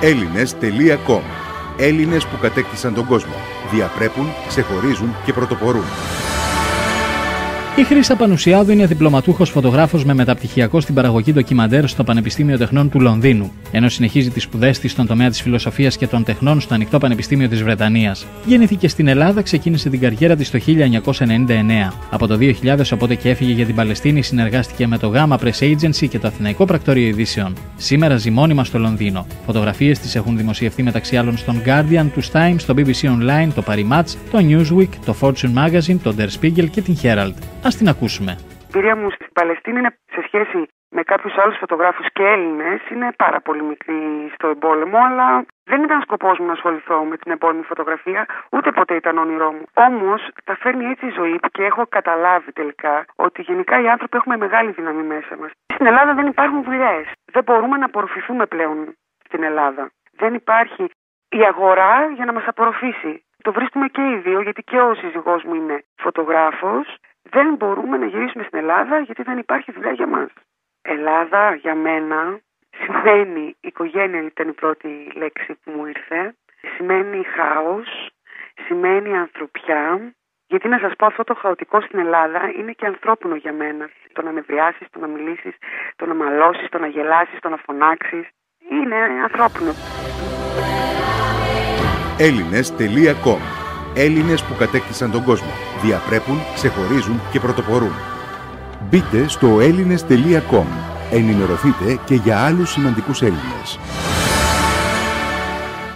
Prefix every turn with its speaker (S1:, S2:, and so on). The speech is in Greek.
S1: Έλληνες.com. Έλληνες που κατέκτησαν τον κόσμο. Διαπρέπουν, ξεχωρίζουν και πρωτοπορούν.
S2: Η Χρύσα Πανουσιάδου είναι διπλωματούχος φωτογράφος με μεταπτυχιακό στην παραγωγή ντοκιμαντέρ στο Πανεπιστήμιο Τεχνών του Λονδίνου, ενώ συνεχίζει τις σπουδές της στον τομέα της φιλοσοφίας και των τεχνών στο Ανοιχτό Πανεπιστήμιο της Βρετανίας. Γεννήθηκε στην Ελλάδα, ξεκίνησε την καριέρα της το 1999. Από το 2000, οπότε και έφυγε για την Παλαιστίνη, συνεργάστηκε με το Gamma Press Agency και το Αθηναϊκό Πρακτορείο Ειδήσεων. Σήμερα ζει μόνιμα στο Λονδίνο. Φωτογραφίες της έχουν δημοσιευθεί μεταξύ άλλων στον Guardian, του Times, το BBC Online, το Paris Match, το Newsweek, το Fortune Magazine, το Der Spiegel και την Herald. Ας την ακούσουμε.
S3: Η εμπειρία μου στην Παλαιστίνη είναι, σε σχέση με κάποιους άλλους φωτογράφους και Έλληνες, είναι πάρα πολύ μικρή στο εμπόλεμο, αλλά δεν ήταν σκοπός μου να ασχοληθώ με την εμπόλεμη φωτογραφία, ούτε ποτέ ήταν όνειρό μου. Όμως τα φέρνει έτσι η ζωή και έχω καταλάβει τελικά ότι γενικά οι άνθρωποι έχουμε μεγάλη δύναμη μέσα μας. Στην Ελλάδα δεν υπάρχουν δουλειές. Δεν μπορούμε να απορροφηθούμε πλέον στην Ελλάδα. Δεν υπάρχει η αγορά για να μας απορροφήσει. Το βρίσκουμε και οι δύο, γιατί και ο σύζυγός μου είναι φωτογράφος. Δεν μπορούμε να γυρίσουμε στην Ελλάδα γιατί δεν υπάρχει δουλειά για μας. Ελλάδα για μένα σημαίνει, οικογένεια ήταν η πρώτη λέξη που μου ήρθε, σημαίνει χάος, σημαίνει ανθρωπιά, γιατί να σας πω, αυτό το χαοτικό στην Ελλάδα είναι και ανθρώπινο για μένα. Το να νευριάσεις, το να μιλήσεις, το να μαλώσεις, το να γελάσεις, το να φωνάξεις, είναι ανθρώπινο.
S1: Έλληνες.com. Έλληνες που κατέκτησαν τον κόσμο. Διαπρέπουν, ξεχωρίζουν και πρωτοπορούν. Μπείτε στο Έλληνες.com. Ενημερωθείτε και για άλλους σημαντικούς Έλληνες.